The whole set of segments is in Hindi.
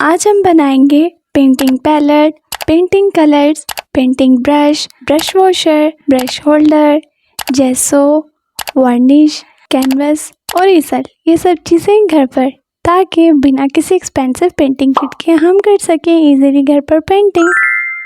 आज हम बनाएंगे painting palette, painting colours, painting brush, brush washer, brush holder, gesso, varnish, canvas और ईसल। ये सब चीज़ें घर पर, ताकि बिना किसी एक्सपेंसिव पेंटिंग किट के हम कर सकें इजीली घर पर पेंटिंग।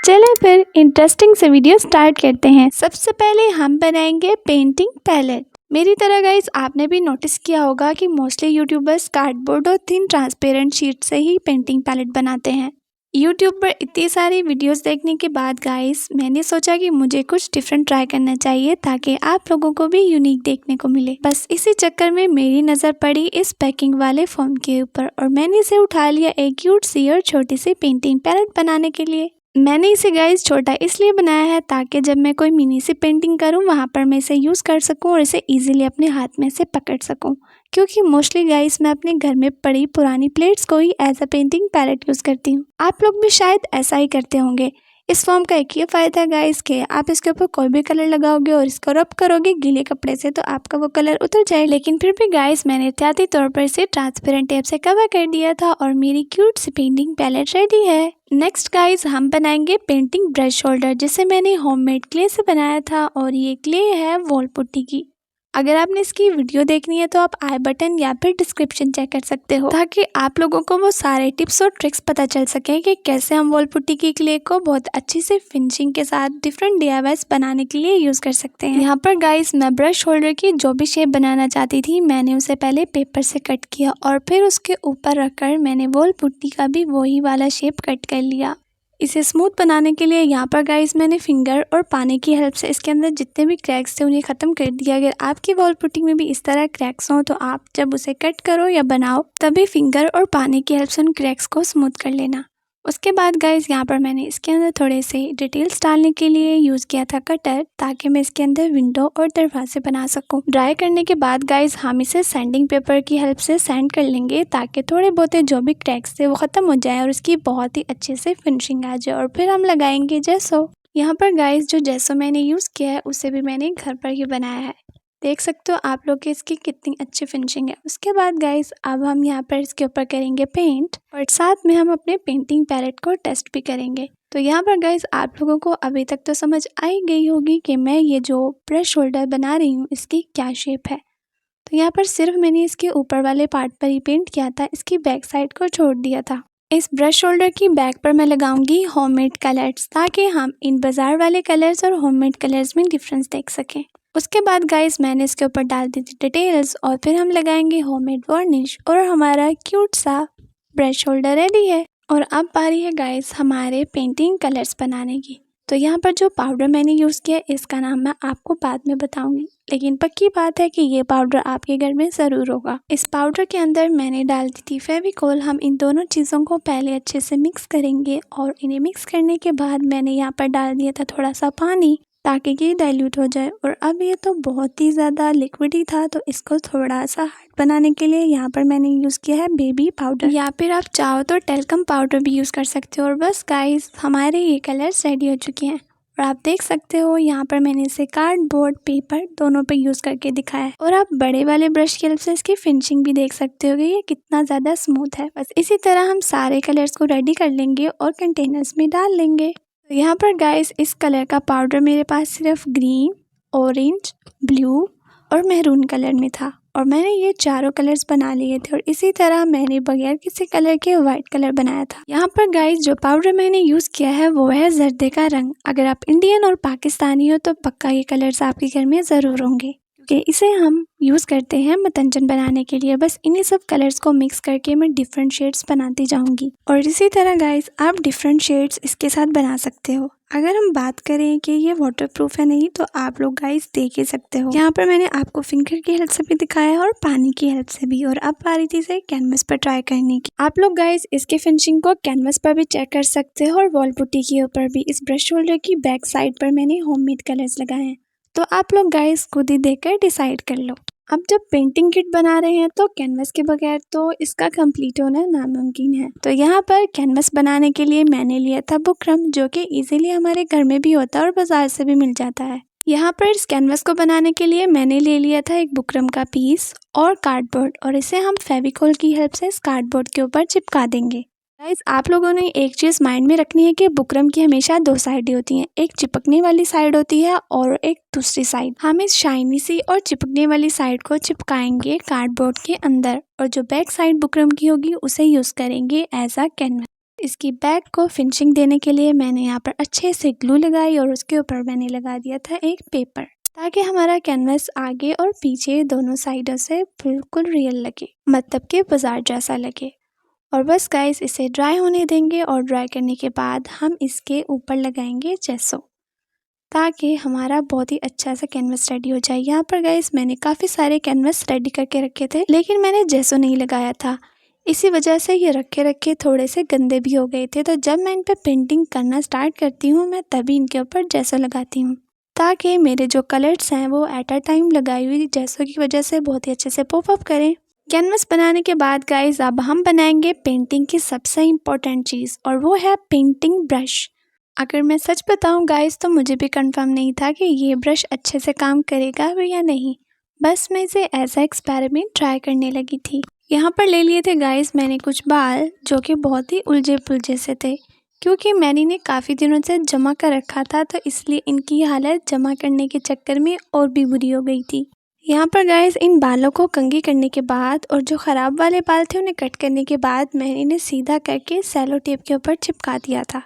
चले फिर इंटरेस्टिंग से वीडियो स्टार्ट करते हैं। सबसे पहले हम बनाएंगे पेंटिंग पैलेट। मेरी तरह गाइस आपने भी नोटिस किया होगा कि मोस्टली यूट्यूबर्स कार्डबोर्ड और थिन ट्रांसपेरेंट शीट से ही पेंटिंग पैलेट बनाते हैं। यूट्यूब पर इतनी सारी वीडियोस देखने के बाद गाइस मैंने सोचा कि मुझे कुछ डिफरेंट ट्राई करना चाहिए ताकि आप लोगों को भी यूनिक देखने को मिले। बस इसी चक्कर में मेरी नज़र पड़ी इस पैकिंग वाले फोम के ऊपर और मैंने इसे उठा लिया एक क्यूट सी और छोटी सी पेंटिंग पैलेट बनाने के लिए। मैंने इसे गाइस छोटा इसलिए बनाया है ताकि जब मैं कोई मिनी सी पेंटिंग करूं वहां पर मैं इसे यूज़ कर सकूं और इसे इजीली अपने हाथ में से पकड़ सकूं, क्योंकि मोस्टली गाइस मैं अपने घर में पड़ी पुरानी प्लेट्स को ही as a painting palette use करती हूं। आप लोग भी शायद ऐसा ही करते होंगे। इस फॉर्म का एक ये फ़ायदा है गाइस कि आप इसके ऊपर कोई भी कलर लगाओगे और इसको रब करोगे गीले कपड़े से तो आपका वो कलर उतर जाए। लेकिन फिर भी गाइस मैंने एहतियाती तौर पर इसे ट्रांसपेरेंट टेप से कवर कर दिया था और मेरी क्यूट सी पेंटिंग पैलेट रेडी है। नेक्स्ट गाइस हम बनाएंगे पेंटिंग ब्रश होल्डर, जिसे मैंने होममेड क्ले से बनाया था और ये क्ले है वॉल पुट्टी की। अगर आपने इसकी वीडियो देखनी है तो आप आई बटन या फिर डिस्क्रिप्शन चेक कर सकते हो, ताकि आप लोगों को वो सारे टिप्स और ट्रिक्स पता चल सके कि कैसे हम वॉल पुट्टी की क्ले को बहुत अच्छी से फिनिशिंग के साथ डिफरेंट DIYs बनाने के लिए यूज़ कर सकते हैं। यहाँ पर गाइस मैं ब्रश होल्डर की जो भी शेप बनाना चाहती थी मैंने उसे पहले पेपर से कट किया और फिर उसके ऊपर रखकर मैंने वॉल पुट्टी का भी वही वाला शेप कट कर लिया। इसे स्मूथ बनाने के लिए यहाँ पर गाइस मैंने फिंगर और पानी की हेल्प से इसके अंदर जितने भी क्रैक्स थे उन्हें ख़त्म कर दिया। अगर आपकी वॉल पुट्टी में भी इस तरह क्रैक्स हों तो आप जब उसे कट करो या बनाओ तभी फिंगर और पानी की हेल्प से उन क्रैक्स को स्मूथ कर लेना। उसके बाद गाइस यहाँ पर मैंने इसके अंदर थोड़े से डिटेल्स डालने के लिए यूज़ किया था कटर, ताकि मैं इसके अंदर विंडो और दरवाजे बना सकूं। ड्राई करने के बाद गाइस हम इसे सैंडिंग पेपर की हेल्प से सैंड कर लेंगे ताकि थोड़े बहुत जो भी क्रैक्स थे वो ख़त्म हो जाए और इसकी बहुत ही अच्छे से फिनिशिंग आ जाए। और फिर हम लगाएंगे जेसो। यहाँ पर गाइस जो जेसो मैंने यूज़ किया है उसे भी मैंने घर पर ही बनाया है। देख सकते हो आप लोग कि इसकी कितनी अच्छी फिनिशिंग है। उसके बाद गाइस अब हम यहाँ पर इसके ऊपर करेंगे पेंट और साथ में हम अपने पेंटिंग पैलेट को टेस्ट भी करेंगे। तो यहाँ पर गाइस आप लोगों को अभी तक तो समझ आई गई होगी कि मैं ये जो ब्रश होल्डर बना रही हूँ इसकी क्या शेप है। तो यहाँ पर सिर्फ मैंने इसके ऊपर वाले पार्ट पर ही पेंट किया था, इसकी बैक साइड को छोड़ दिया था। इस ब्रश होल्डर की बैक पर मैं लगाऊंगी होममेड कलर्स, ताकि हम इन बाजार वाले कलर्स और होममेड कलर्स में डिफरेंस देख सकें। उसके बाद गाइस मैंने इसके ऊपर डाल दी थी डिटेल्स और फिर हम लगाएंगे होममेड वार्निश और हमारा क्यूट सा ब्रश होल्डर रेडी है। और अब बारी है गाइस हमारे पेंटिंग कलर्स बनाने की। तो यहाँ पर जो पाउडर मैंने यूज़ किया इसका नाम मैं आपको बाद में बताऊंगी, लेकिन पक्की बात है कि ये पाउडर आपके घर में ज़रूर होगा। इस पाउडर के अंदर मैंने डाल दी थी फेविकोल। हम इन दोनों चीज़ों को पहले अच्छे से मिक्स करेंगे और इन्हें मिक्स करने के बाद मैंने यहाँ पर डाल दिया था थोड़ा सा पानी, ताकि ये डाइल्यूट हो जाए। और अब ये तो बहुत ही ज़्यादा लिक्विड ही था, तो इसको थोड़ा सा हार्ड बनाने के लिए यहाँ पर मैंने यूज़ किया है बेबी पाउडर, या फिर आप चाहो तो टेल्कम पाउडर भी यूज़ कर सकते हो। और बस गाइस हमारे ये कलर्स रेडी हो चुके हैं और आप देख सकते हो यहाँ पर मैंने इसे कार्डबोर्ड पेपर दोनों पे यूज़ करके दिखाया है। और आप बड़े वाले ब्रश की हेल्प से इसकी फिनिशिंग भी देख सकते हो कि ये कितना ज़्यादा स्मूथ है। बस इसी तरह हम सारे कलर्स को रेडी कर लेंगे और कंटेनर्स में डाल लेंगे। तो यहाँ पर गाइस इस कलर का पाउडर मेरे पास सिर्फ ग्रीन, ऑरेंज, ब्लू और मैरून कलर में था और मैंने ये चारों कलर्स बना लिए थे। और इसी तरह मैंने बगैर किसी कलर के वाइट कलर बनाया था। यहाँ पर गाइस जो पाउडर मैंने यूज़ किया है वो है जर्दे का रंग। अगर आप इंडियन और पाकिस्तानी हो तो पक्का ये कलर्स आपके घर में ज़रूर होंगे, क्योंकि इसे हम यूज़ करते हैं मतंजन बनाने के लिए। बस इन्हीं सब कलर्स को मिक्स करके मैं डिफरेंट शेड्स बनाती जाऊंगी और इसी तरह गाइस आप डिफरेंट शेड्स इसके साथ बना सकते हो। अगर हम बात करें कि ये वाटरप्रूफ है नहीं तो आप लोग गाइस देख ही सकते हो। यहाँ पर मैंने आपको फिंगर की हेल्प से भी दिखाया है और पानी की हेल्प से भी। और अब बारी थी इसे कैनवस पर ट्राई करने की। आप लोग गाइस इसकी फिनिशिंग को कैनवस पर भी चेक कर सकते हो और वॉल पुट्टी के ऊपर भी। इस ब्रश होल्डर की बैक साइड पर मैंने होममेड कलर्स लगाए हैं, तो आप लोग गाइस खुद ही देखकर डिसाइड कर लो। अब जब पेंटिंग किट बना रहे हैं तो कैनवस के बगैर तो इसका कंप्लीट होना नामुमकिन है। तो यहाँ पर कैनवस बनाने के लिए मैंने लिया था बुकरम, जो कि इजीली हमारे घर में भी होता है और बाजार से भी मिल जाता है। यहाँ पर इस कैनवस को बनाने के लिए मैंने ले लिया था एक बुकरम का पीस और कार्डबोर्ड, और इसे हम फेविकोल की हेल्प से इस कार्डबोर्ड के ऊपर चिपका देंगे। गाइस आप लोगों ने एक चीज़ माइंड में रखनी है कि बुकरम की हमेशा 2 साइडें होती हैं, एक चिपकने वाली साइड होती है और एक दूसरी साइड। हम इस शाइनी सी और चिपकने वाली साइड को चिपकाएंगे कार्डबोर्ड के अंदर और जो बैक साइड बुकरम की होगी उसे यूज़ करेंगे एज अ कैनवस। इसकी बैक को फिनिशिंग देने के लिए मैंने यहाँ पर अच्छे से ग्लू लगाई और उसके ऊपर मैंने लगा दिया था एक पेपर, ताकि हमारा कैनवस आगे और पीछे दोनों साइडों से बिल्कुल रियल लगे, मतलब कि बाजार जैसा लगे। और बस गाइस इसे ड्राई होने देंगे और ड्राई करने के बाद हम इसके ऊपर लगाएंगे जेसो, ताकि हमारा बहुत ही अच्छा सा कैनवस रेडी हो जाए। यहाँ पर गाइस मैंने काफ़ी सारे कैनवस रेडी करके रखे थे, लेकिन मैंने जेसो नहीं लगाया था, इसी वजह से ये रखे रखे थोड़े से गंदे भी हो गए थे। तो जब मैं इन पर पेंटिंग करना स्टार्ट करती हूँ मैं तभी इनके ऊपर जेसो लगाती हूँ, ताकि मेरे जो कलर्स हैं वो एट अ टाइम लगाई हुई जेसो की वजह से बहुत ही अच्छे से पॉप अप करें। कैनवस बनाने के बाद गाइस अब हम बनाएंगे पेंटिंग की सबसे इम्पोर्टेंट चीज़, और वो है पेंटिंग ब्रश। अगर मैं सच बताऊं गाइस तो मुझे भी कंफर्म नहीं था कि ये ब्रश अच्छे से काम करेगा या नहीं, बस मैं इसे एज अ एक्सपेरिमेंट ट्राई करने लगी थी। यहाँ पर ले लिए थे गाइस मैंने कुछ बाल जो कि बहुत ही उलझे पुलझे से थे, क्योंकि मैंने इन्हें काफ़ी दिनों से जमा कर रखा था, तो इसलिए इनकी हालत जमा करने के चक्कर में और भी बुरी हो गई थी। यहाँ पर गाइस इन बालों को कंघी करने के बाद और जो ख़राब वाले बाल थे उन्हें कट करने के बाद मैंने इन्हें सीधा करके सेलो टेप के ऊपर चिपका दिया था।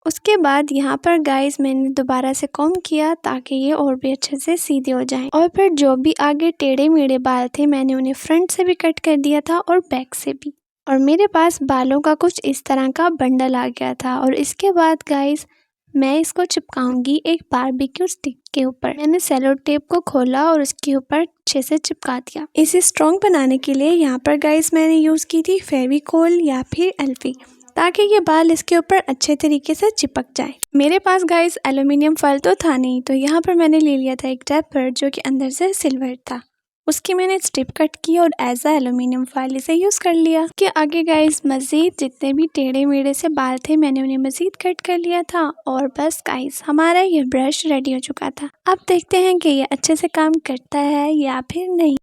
उसके बाद यहाँ पर गाइस मैंने दोबारा से कॉम्ब किया ताकि ये और भी अच्छे से सीधे हो जाएं, और फिर जो भी आगे टेढ़े मेढ़े बाल थे मैंने उन्हें फ्रंट से भी कट कर दिया था और बैक से भी, और मेरे पास बालों का कुछ इस तरह का बंडल आ गया था। और इसके बाद गाइस मैं इसको चिपकाऊंगी एक बारबेक्यू स्टिक के ऊपर। मैंने सेलो टेप को खोला और उसके ऊपर अच्छे से चिपका दिया। इसे स्ट्रॉन्ग बनाने के लिए यहाँ पर गाइस मैंने यूज़ की थी फेविकोल या फिर एल्फी, ताकि ये बाल इसके ऊपर अच्छे तरीके से चिपक जाए। मेरे पास गाइस एल्युमिनियम फॉयल तो था नहीं, तो यहाँ पर मैंने ले लिया था एक टेपर जो कि अंदर से सिल्वर था, उसकी मैंने स्ट्रिप कट की और एज अ एल्युमिनियम फॉयल इसे यूज़ कर लिया। कि आगे गाइस मज़ीद जितने भी टेढ़े मेढ़े से बाल थे मैंने उन्हें मज़ीद कट कर लिया था, और बस गाइस हमारा ये ब्रश रेडी हो चुका था। अब देखते हैं कि ये अच्छे से काम करता है या फिर नहीं।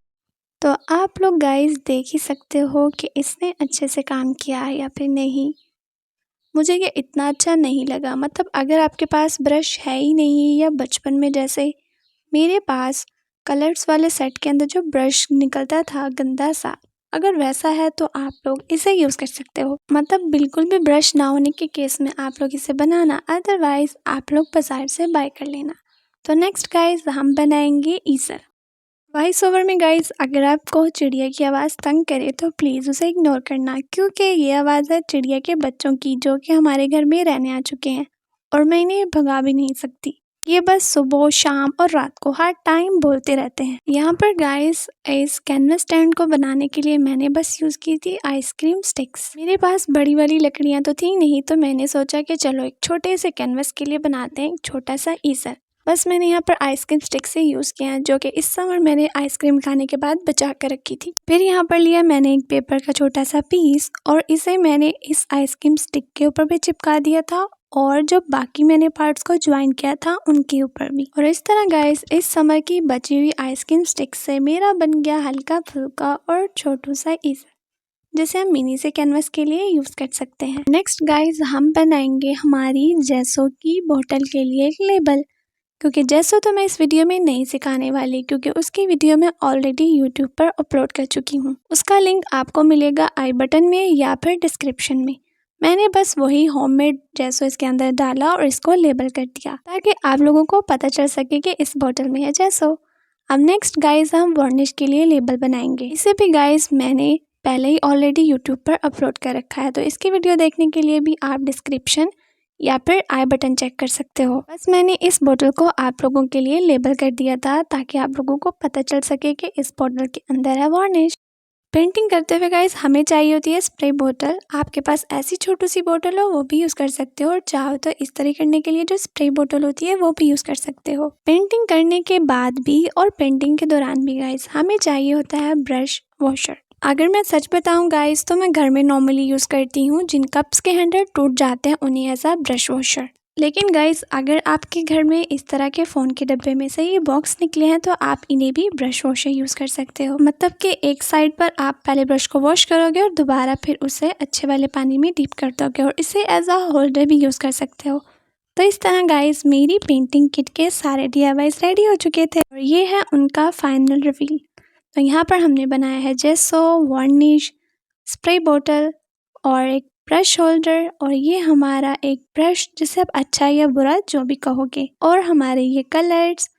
तो आप लोग गाइस देख ही सकते हो कि इसने अच्छे से काम किया है या फिर नहीं। मुझे ये इतना अच्छा नहीं लगा, मतलब अगर आपके पास ब्रश है ही नहीं, या बचपन में जैसे मेरे पास कलर्स वाले सेट के अंदर जो ब्रश निकलता था गंदा सा, अगर वैसा है तो आप लोग इसे यूज़ कर सकते हो। मतलब बिल्कुल भी ब्रश ना होने के केस में आप लोग इसे बनाना, अदरवाइज़ आप लोग बाजार से बाय कर लेना। तो नेक्स्ट गाइस हम बनाएंगे ईसर। वॉइस ओवर में गाइस अगर आपको चिड़िया की आवाज़ तंग करे तो प्लीज़ उसे इग्नोर करना, क्योंकि ये आवाज़ है चिड़िया के बच्चों की जो कि हमारे घर में रहने आ चुके हैं, और मैं इन्हें भगा भी नहीं सकती। ये बस सुबह शाम और रात को हर टाइम बोलते रहते हैं। यहाँ पर गाइस इस कैनवस स्टैंड को बनाने के लिए मैंने बस यूज़ की थी आइसक्रीम स्टिक्स। मेरे पास बड़ी वाली लकड़ियाँ तो थी नहीं, तो मैंने सोचा कि चलो एक छोटे से कैनवस के लिए बनाते हैं एक छोटा सा ईसर। बस मैंने यहाँ पर आइसक्रीम स्टिक से यूज़ किया है, जो कि इस समर मैंने आइसक्रीम खाने के बाद बचा कर रखी थी। फिर यहाँ पर लिया मैंने एक पेपर का छोटा सा पीस, और इसे मैंने इस आइसक्रीम स्टिक के ऊपर भी चिपका दिया था, और जो बाकी मैंने पार्ट्स को ज्वाइन किया था उनके ऊपर भी। और इस तरह गाइस इस समर की बची हुई आइसक्रीम स्टिक से मेरा बन गया हल्का फुल्का और छोटू सा ईसर, जिसे हम मिनी से कैनवस के लिए यूज़ कर सकते हैं। नेक्स्ट गाइस हम बनाएंगे हमारी जेसो की बोतल के लिए एक लेबल, क्योंकि जैसो तो मैं इस वीडियो में नहीं सिखाने वाली, क्योंकि उसकी वीडियो मैं ऑलरेडी यूट्यूब पर अपलोड कर चुकी हूँ। उसका लिंक आपको मिलेगा आई बटन में या फिर डिस्क्रिप्शन में। मैंने बस वही होममेड जैसो इसके अंदर डाला और इसको लेबल कर दिया, ताकि आप लोगों को पता चल सके कि इस बोतल में है जैसो। अब नेक्स्ट गाइस हम वार्निश के लिए लेबल बनाएंगे। इसे भी गाइस मैंने पहले ही ऑलरेडी यूट्यूब पर अपलोड कर रखा है, तो इसकी वीडियो देखने के लिए भी आप डिस्क्रिप्शन या फिर आई बटन चेक कर सकते हो। बस मैंने इस बोतल को आप लोगों के लिए लेबल कर दिया था, ताकि आप लोगों को पता चल सके कि इस बोतल के अंदर है वार्निश। पेंटिंग करते हुए गाइस हमें चाहिए होती है स्प्रे बोतल। आपके पास ऐसी छोटी सी बोतल हो वो भी यूज़ कर सकते हो, और चाहो तो इस तरह करने के लिए जो स्प्रे बोतल होती है वो भी यूज़ कर सकते हो। पेंटिंग करने के बाद भी और पेंटिंग के दौरान भी गाइस हमें चाहिए होता है ब्रश वॉशर। अगर मैं सच बताऊं गाइस तो मैं घर में नॉर्मली यूज़ करती हूँ जिन कप्स के हैंडल टूट जाते हैं उन्हें एज अ ब्रश वॉशर। लेकिन गाइस अगर आपके घर में इस तरह के फ़ोन के डब्बे में से ये बॉक्स निकले हैं तो आप इन्हें भी ब्रश वॉशर यूज़ कर सकते हो। मतलब कि एक साइड पर आप पहले ब्रश को वॉश करोगे और दोबारा फिर उसे अच्छे वाले पानी में डीप कर दोगे और इसे एज अ होल्डर भी यूज़ कर सकते हो। तो इस तरह गाइस मेरी पेंटिंग किट के सारे DIYs रेडी हो चुके थे और ये है उनका फाइनल रिवील। तो यहाँ पर हमने बनाया है जेसो, वार्निश, स्प्रे बोतल और एक ब्रश होल्डर और ये हमारा एक ब्रश जिसे आप अच्छा या बुरा जो भी कहोगे और हमारे ये कलर्स।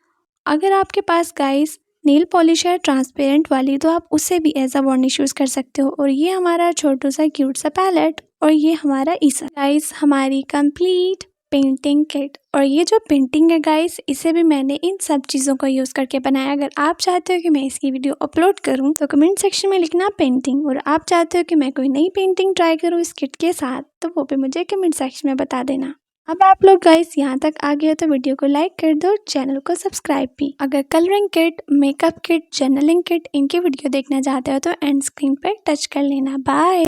अगर आपके पास गाइस नेल पॉलिश है ट्रांसपेरेंट वाली तो आप उसे भी एज अ वार्निश यूज़ कर सकते हो। और ये हमारा छोटू सा क्यूट सा पैलेट और ये हमारा ईसा। गाइस हमारी कंप्लीट पेंटिंग किट। और ये जो पेंटिंग है गाइस इसे भी मैंने इन सब चीज़ों को यूज़ करके बनाया। अगर आप चाहते हो कि मैं इसकी वीडियो अपलोड करूं तो कमेंट सेक्शन में लिखना पेंटिंग, और आप चाहते हो कि मैं कोई नई पेंटिंग ट्राई करूं इस किट के साथ तो वो भी मुझे कमेंट सेक्शन में बता देना। अब आप लोग गाइस यहाँ तक आ गए हो तो वीडियो को लाइक कर दो, चैनल को सब्सक्राइब भी। अगर colouring kit, makeup kit, journaling kit इनकी वीडियो देखना चाहते हो तो एंड स्क्रीन पर टच कर लेना। बाय।